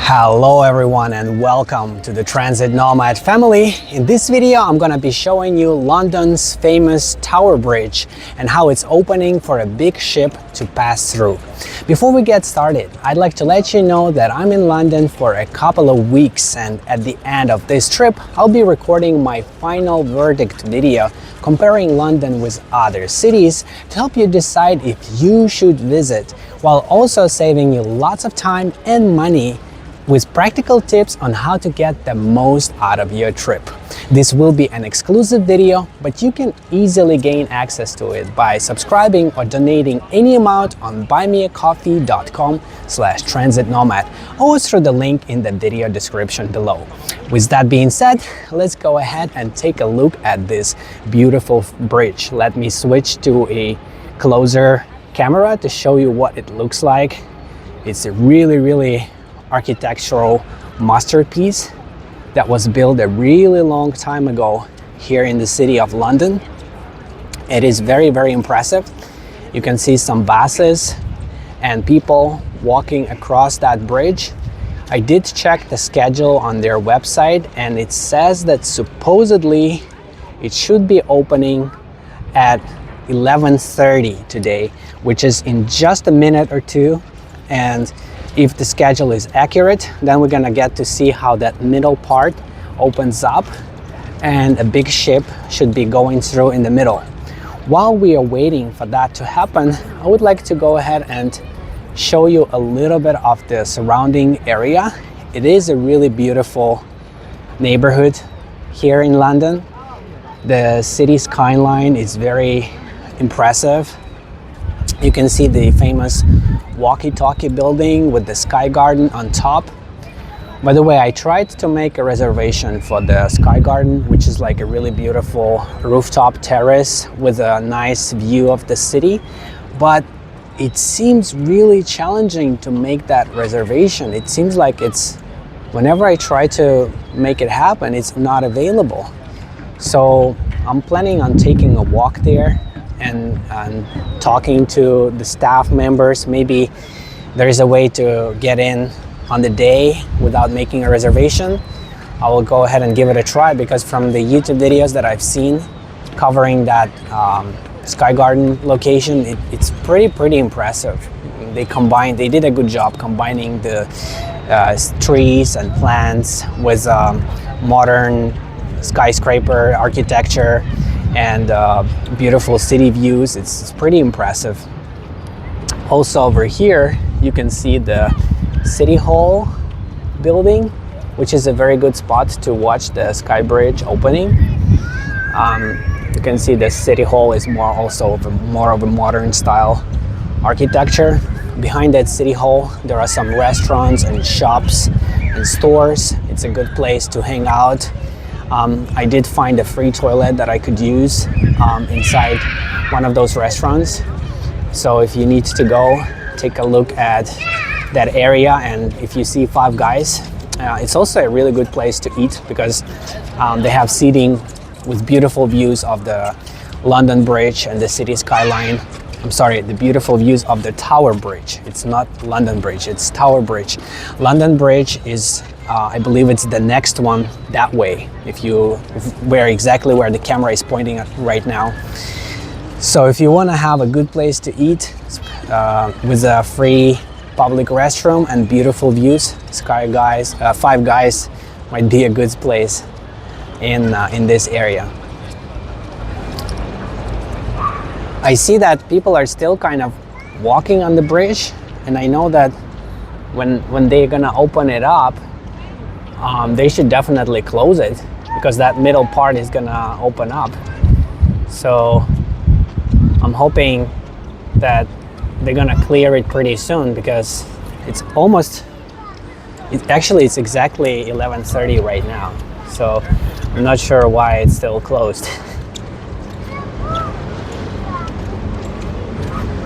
Hello everyone and welcome to the Transit Nomad family. In this video I'm gonna be showing you London's famous Tower Bridge and how it's opening for a big ship to pass through. Before we get started, I'd like to let you know that I'm in London for a couple of weeks, and at the end of this trip I'll be recording my final verdict video comparing London with other cities to help you decide if you should visit, while also saving you lots of time and money with practical tips on how to get the most out of your trip. This will be an exclusive video, but you can easily gain access to it by subscribing or donating any amount on buymeacoffee.com/transitnomad or through the link in the video description below. With that being said, let's go ahead and take a look at this beautiful bridge. Let me switch to a closer camera to show you what it looks like. It's a really architectural masterpiece that was built a really long time ago here in the city of London. It is very impressive. You can see some buses and people walking across that bridge. I did check the schedule on their website and it says that supposedly it should be opening at 11:30 today, which is in just a minute or two. And if the schedule is accurate, then we're gonna get to see how that middle part opens up and a big ship should be going through in the middle. While we are waiting for that to happen, I would like to go ahead and show you a little bit of the surrounding area. It is a really beautiful neighborhood here in London. The city skyline is very impressive. You can see the famous walkie-talkie building with the Sky Garden on top. By the way, I tried to make a reservation for the Sky Garden, which is like a really beautiful rooftop terrace with a nice view of the city, but it seems really challenging to make that reservation. It seems like whenever I try to make it happen, it's not available. So I'm planning on taking a walk there and talking to the staff members. Maybe there is a way to get in on the day without making a reservation. I will go ahead and give it a try, because from the YouTube videos that I've seen covering that Sky Garden location, it's pretty impressive. They did a good job combining the trees and plants with modern skyscraper architecture and beautiful city views. It's pretty impressive. Also over here you can see the City Hall building, which is a very good spot to watch the Sky Bridge opening. You can see the City Hall is more of a modern style architecture. Behind that City Hall there are some restaurants and shops and stores. It's a good place to hang out. I did find a free toilet that I could use inside one of those restaurants. So if you need to go, take a look at that area, and if you see Five Guys, it's also a really good place to eat, because they have seating with beautiful views of the London Bridge and the city skyline. I'm sorry, the beautiful views of the Tower Bridge. It's not London Bridge, it's Tower Bridge. London Bridge is I believe it's the next one that way, exactly where the camera is pointing at right now. So if you want to have a good place to eat with a free public restroom and beautiful views, Five Guys might be a good place in this area. I see that people are still kind of walking on the bridge, and I know that when they're gonna open it up, they should definitely close it, because that middle part is gonna open up. So I'm hoping that they're gonna clear it pretty soon, because it's exactly 11:30 right now. So I'm not sure why it's still closed.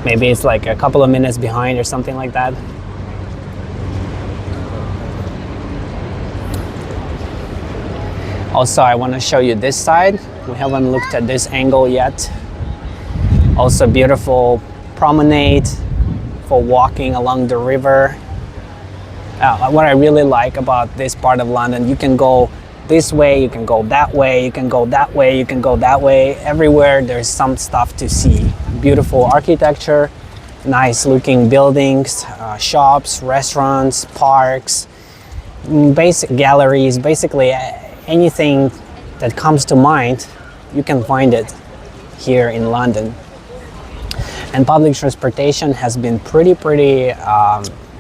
Maybe it's like a couple of minutes behind or something like that. Also, I want to show you this side. We haven't looked at this angle yet. Also beautiful promenade for walking along the river. What I really like about this part of London, you can go this way, you can go that way, you can go that way, you can go that way. Everywhere there's some stuff to see. Beautiful architecture, nice looking buildings, shops, restaurants, parks, basic galleries, basically anything that comes to mind, you can find it here in London. And public transportation has been pretty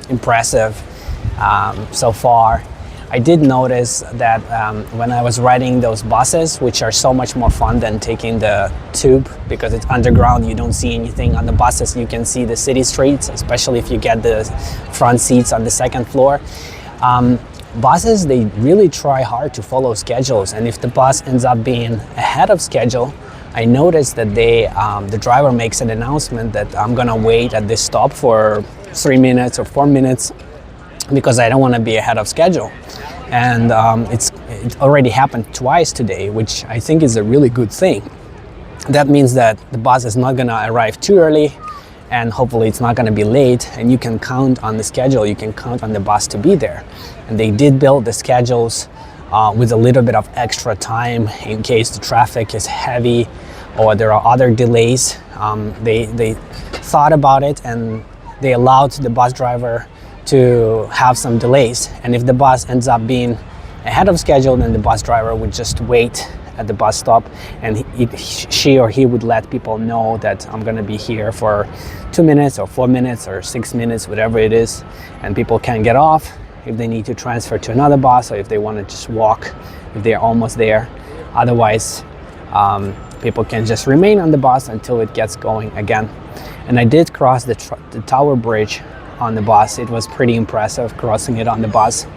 impressive so far. I did notice that when I was riding those buses, which are so much more fun than taking the tube because it's underground, you don't see anything. On the buses you can see the city streets, especially if you get the front seats on the second floor. Buses, they really try hard to follow schedules, and if the bus ends up being ahead of schedule, I noticed that the driver makes an announcement that I'm gonna wait at this stop for 3 minutes or 4 minutes because I don't want to be ahead of schedule. And it already happened twice today, which I think is a really good thing. That means that the bus is not gonna arrive too early, and hopefully it's not gonna be late, and you can count on the schedule, you can count on the bus to be there. And they did build the schedules with a little bit of extra time in case the traffic is heavy or there are other delays. They thought about it, and they allowed the bus driver to have some delays. And if the bus ends up being ahead of schedule, then the bus driver would just wait at the bus stop, and she or he would let people know that I'm gonna be here for 2 minutes or 4 minutes or 6 minutes, whatever it is, and people can get off if they need to transfer to another bus or if they want to just walk if they're almost there. Otherwise, people can just remain on the bus until it gets going again. And I did cross the Tower Bridge on the bus. It was pretty impressive crossing it on the bus.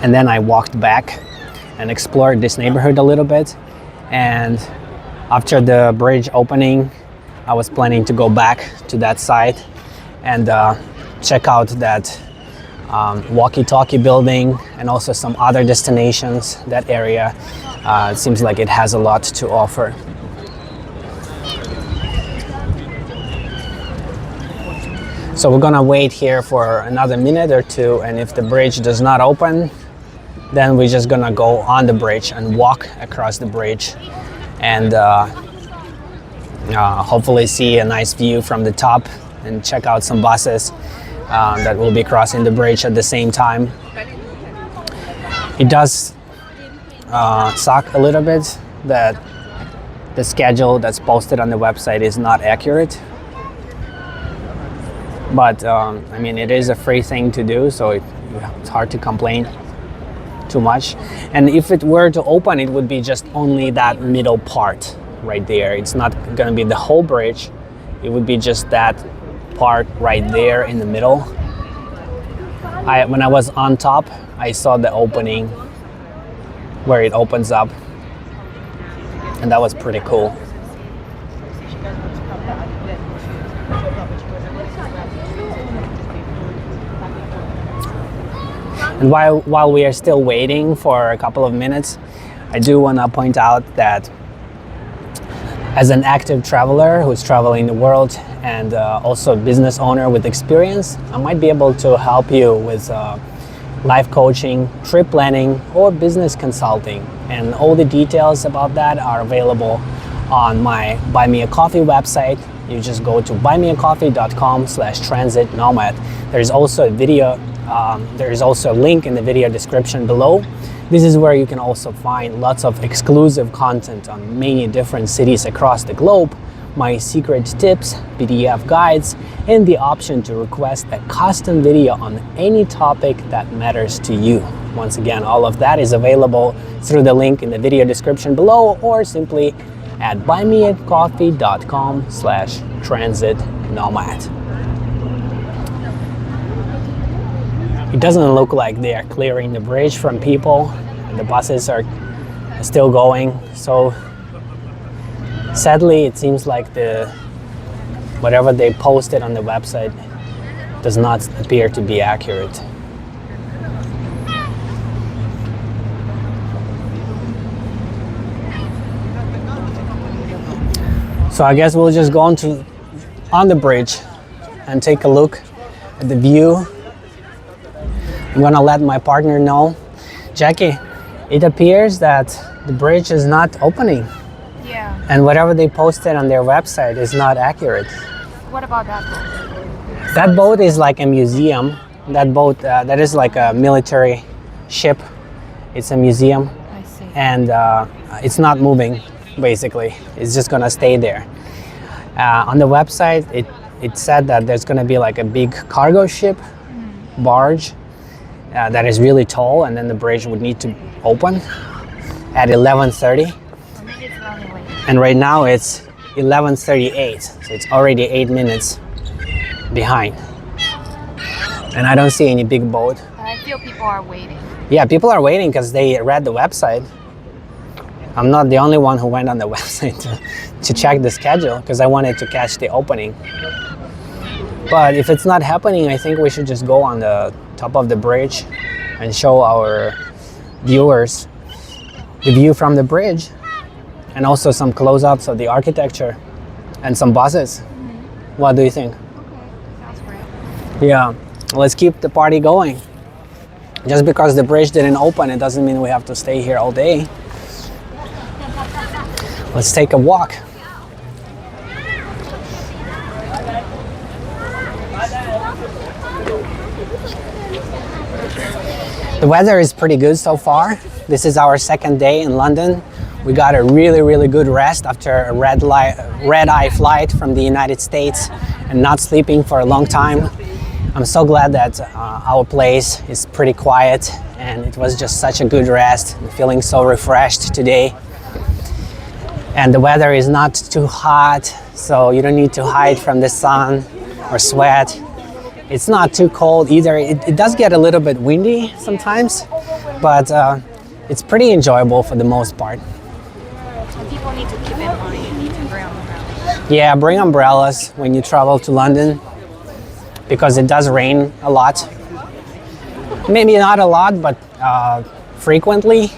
And then I walked back and explored this neighborhood a little bit. And after the bridge opening, I was planning to go back to that side and check out that walkie-talkie building and also some other destinations. That area, it seems like it has a lot to offer. So we're gonna wait here for another minute or two, and if the bridge does not open, then we're just gonna go on the bridge and walk across the bridge and hopefully see a nice view from the top and check out some buses that will be crossing the bridge at the same time. It does suck a little bit that the schedule that's posted on the website is not accurate. But I mean, it is a free thing to do, so it's hard to complain too much. And if it were to open, it would be just only that middle part right there. It's not going to be the whole bridge. It would be just that part right there in the middle. When I was on top, I saw the opening where it opens up, and that was pretty cool. And while we are still waiting for a couple of minutes, I do want to point out that as an active traveler who's traveling the world and also a business owner with experience, I might be able to help you with life coaching, trip planning, or business consulting. And all the details about that are available on my Buy Me a Coffee website. You just go to buymeacoffee.com/transitnomad. There's also a video. There is also a link in the video description below. This is where you can also find lots of exclusive content on many different cities across the globe, my secret tips, PDF guides, and the option to request a custom video on any topic that matters to you. Once again, all of that is available through the link in the video description below, or simply at buymeacoffee.com/transitnomad. It doesn't look like they are clearing the bridge from people. The buses are still going. So sadly, it seems like whatever they posted on the website does not appear to be accurate. So I guess we'll just go on the bridge and take a look at the view I'm gonna let my partner know. Jackie, it appears that the bridge is not opening. Yeah. And whatever they posted on their website is not accurate. What about that boat? That boat is like a museum. That boat, that is like a military ship. It's a museum. I see. And it's not moving, basically. It's just gonna stay there. On the website, it said that there's gonna be like a big cargo ship, barge, that is really tall, and then the bridge would need to open at 11:30. Or maybe it's running late. And right now it's 11:38, so it's already 8 minutes behind. And I don't see any big boat. But I feel people are waiting. Yeah, people are waiting because they read the website. I'm not the only one who went on the website to check the schedule because I wanted to catch the opening. But if it's not happening, I think we should just go on the top of the bridge and show our viewers the view from the bridge and also some close-ups of the architecture and some buses. What do you think? Okay, sounds great. Yeah, let's keep the party going. Just because the bridge didn't open, it doesn't mean we have to stay here all day. Let's take a walk. The weather is pretty good so far. This is our second day in London. We got a really good rest after a red-eye flight from the United States and not sleeping for a long time. I'm so glad that our place is pretty quiet and it was just such a good rest. I'm feeling so refreshed today. And the weather is not too hot, so you don't need to hide from the sun or sweat. It's not too cold either. It does get a little bit windy sometimes, but it's pretty enjoyable for the most part. And people need to keep in mind you need to bring umbrellas. Yeah, bring umbrellas when you travel to London because it does rain a lot. Maybe not a lot, but frequently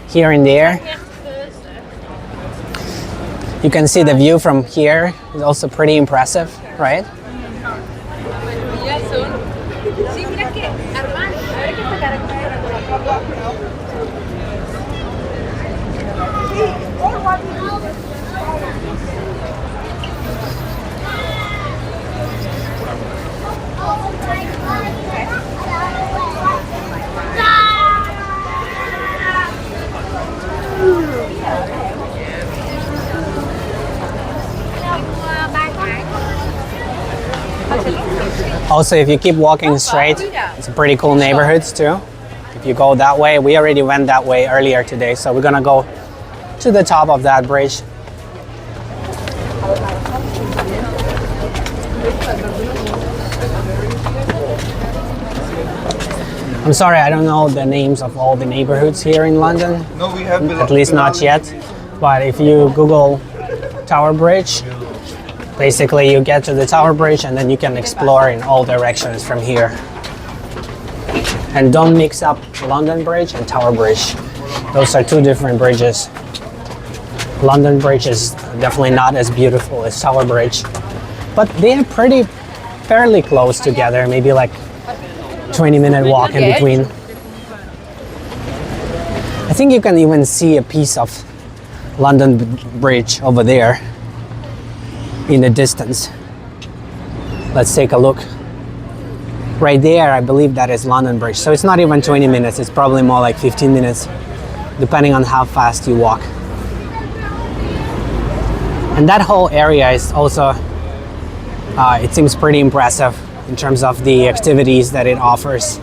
here and there. You can see the view from here is also pretty impressive, right? Also, if you keep walking straight, it's pretty cool neighborhoods too. If you go that way, we already went that way earlier today, so we're gonna go to the top of that bridge. I'm sorry, I don't know the names of all the neighborhoods here in London. No, we have At least not yet. But if you Google Tower Bridge, basically you get to the Tower Bridge and then you can explore in all directions from here. And don't mix up London Bridge and Tower Bridge. Those are two different bridges. London Bridge is definitely not as beautiful as Tower Bridge, but they're fairly close together, maybe like 20-minute walk in between. I think you can even see a piece of London Bridge over there in the distance. Let's take a look. Right there, I believe that is London Bridge. So it's not even 20 minutes, it's probably more like 15 minutes, depending on how fast you walk. And that whole area is also, it seems pretty impressive in terms of the activities that it offers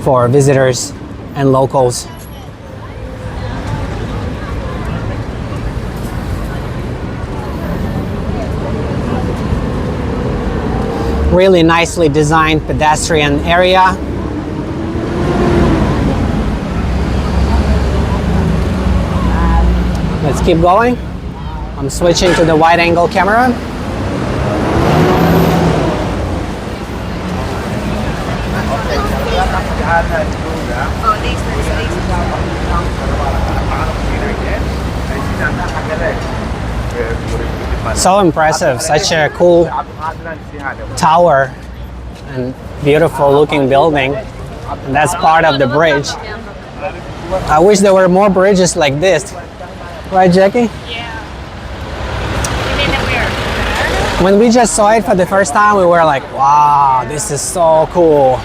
for visitors and locals. Really nicely designed pedestrian area. Let's keep going. I'm switching to the wide angle camera. So impressive, such a cool tower and beautiful looking building. And that's part of the bridge. I wish there were more bridges like this. Right, Jackie? Yeah. You mean that When we just saw it for the first time, we were like, wow, this is so cool.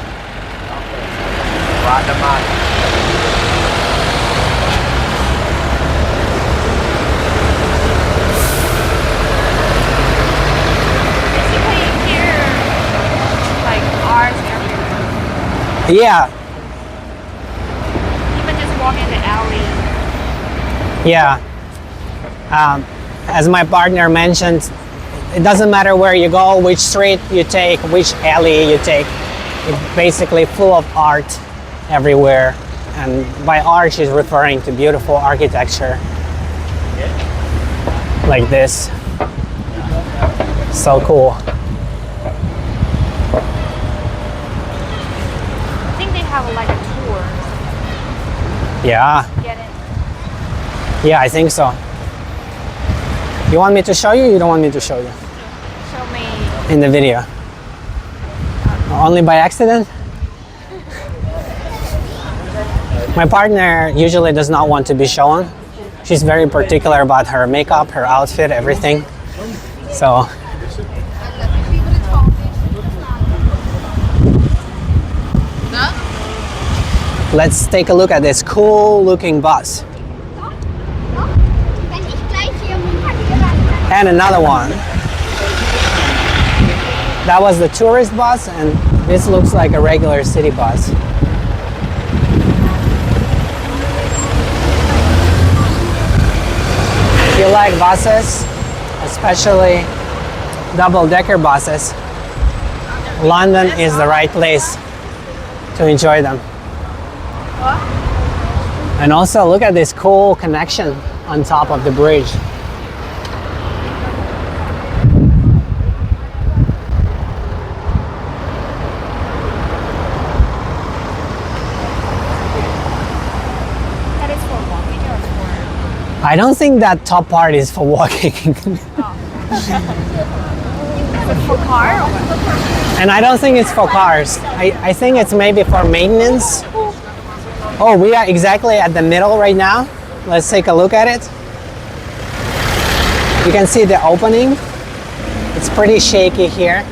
basically here, like art everywhere. Yeah, Even just walking the alley. yeah. As my partner mentioned, it doesn't matter where you go, which street you take, which alley you take. It's basically full of art everywhere. And by art, she's referring to beautiful architecture like this. So cool. I think they have like a tour. Yeah, Get it? yeah, I think so. You want me to show you? You don't want me to show you Show me. in the video? Only by accident? My partner usually does not want to be shown. She's very particular about her makeup, her outfit, everything. So let's take a look at this cool looking bus. And another one. That was the tourist bus, and this looks like a regular city bus. If you like buses, especially double-decker buses, London is the right place to enjoy them. And also look at this cool connection on top of the bridge. That is for walking or for... I don't think that top part is for walking. For car or what? And I don't think it's for cars. I think it's maybe for maintenance. Oh, we are exactly at the middle right now. Let's take a look at it. You can see the opening. It's pretty shaky here.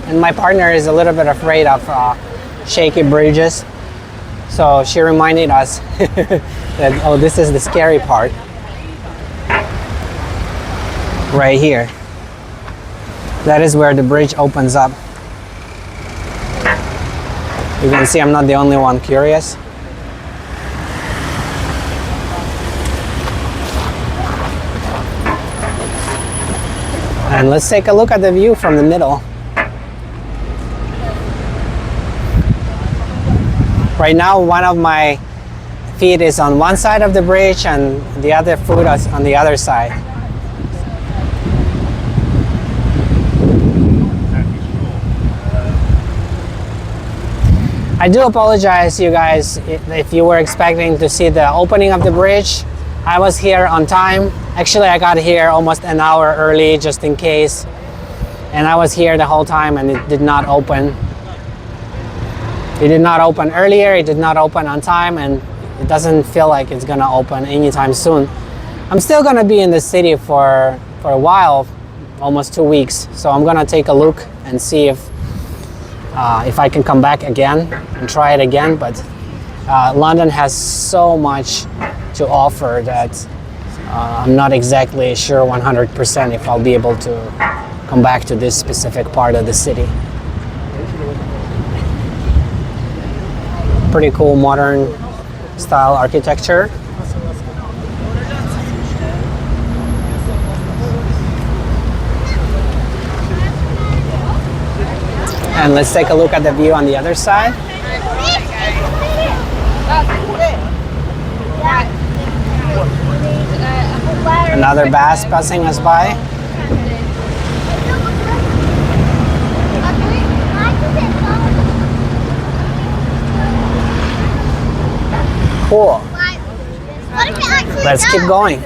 And my partner is a little bit afraid of shaky bridges. So she reminded us that, oh, this is the scary part. Right here. That is where the bridge opens up. You can see I'm not the only one curious. And let's take a look at the view from the middle. Right now, one of my feet is on one side of the bridge and the other foot is on the other side. I do apologize, you guys, if you were expecting to see the opening of the bridge. I was here on time. Actually, I got here almost an hour early just in case. And I was here the whole time and it did not open. It did not open earlier, it did not open on time, and it doesn't feel like it's gonna open anytime soon. I'm still gonna be in the city for a while, almost 2 weeks. So I'm gonna take a look and see if I can come back again and try it again. But London has so much to offer that I'm not exactly sure 100% if I'll be able to come back to this specific part of the city. Pretty cool modern style architecture. And let's take a look at the view on the other side. Another bus passing us by. Cool. Let's keep going.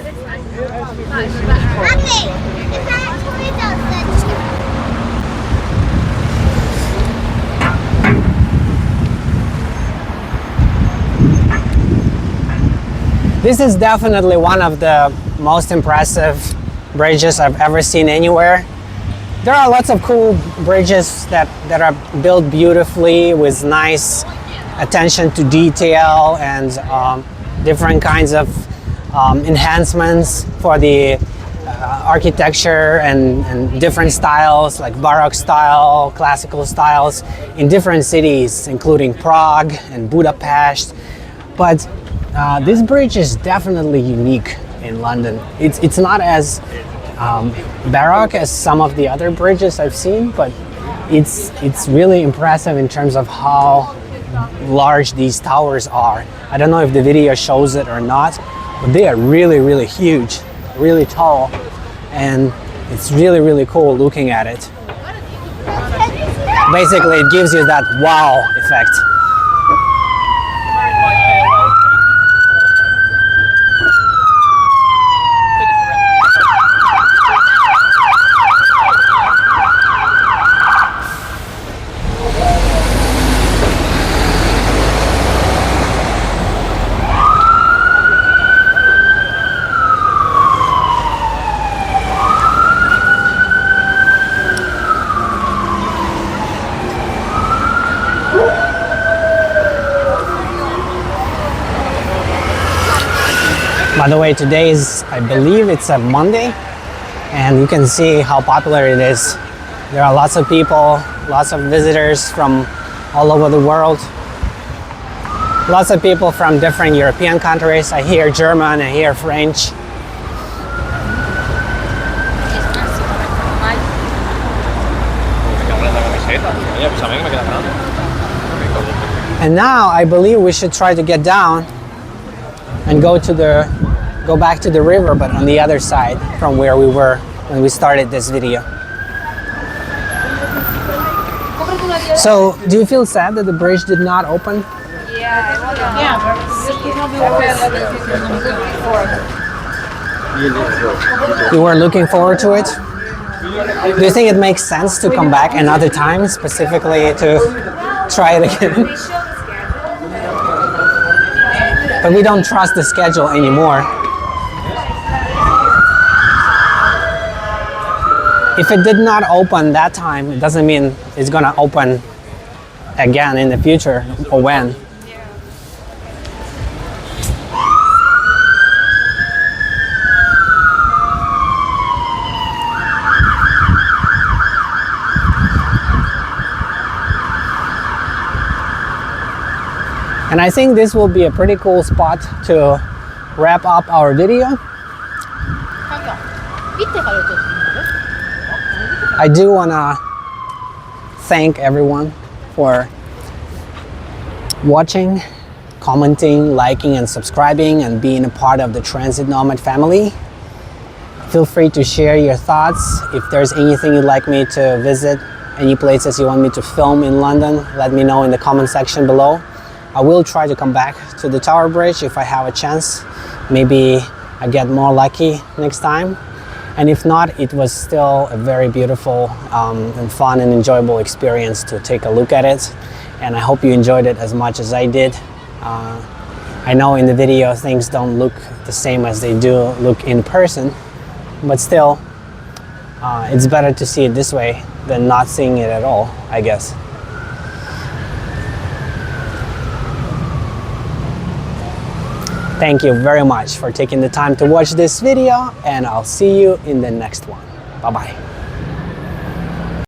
This is definitely one of the most impressive bridges I've ever seen anywhere. There are lots of cool bridges that are built beautifully with nice attention to detail and different kinds of enhancements for the architecture and different styles like Baroque style, classical styles in different cities, including Prague and Budapest. But this bridge is definitely unique in London. It's not as Baroque as some of the other bridges I've seen, but it's really impressive in terms of how large these towers are. I don't know if the video shows it or not, but they are really huge, really tall, and it's really cool looking at it. Basically, it gives you that wow effect. By the way, today is, I believe it's a Monday, and you can see how popular it is. There are lots of people, lots of visitors from all over the world. Lots of people from different European countries. I hear German, I hear French. And now I believe we should try to get down and go back to the river, but on the other side from where we were when we started this video. So, do you feel sad that the bridge did not open? Yeah, You were looking forward to it? Do you think it makes sense to come back another time, specifically to try it again? But we don't trust the schedule anymore. If it did not open that time, it doesn't mean it's gonna open again in the future, or when. And I think this will be a pretty cool spot to wrap up our video. I do want to thank everyone for watching, commenting, liking, and subscribing, and being a part of the Transit Nomad family. Feel free to share your thoughts. If there's anything you'd like me to visit, any places you want me to film in London, let me know in the comment section below. I will try to come back to the Tower Bridge if I have a chance. Maybe I get more lucky next time. And if not, it was still a very beautiful and fun and enjoyable experience to take a look at it. And I hope you enjoyed it as much as I did. I know in the video things don't look the same as they do look in person, but still, it's better to see it this way than not seeing it at all, I guess. Thank you very much for taking the time to watch this video, and I'll see you in the next one. Bye-bye.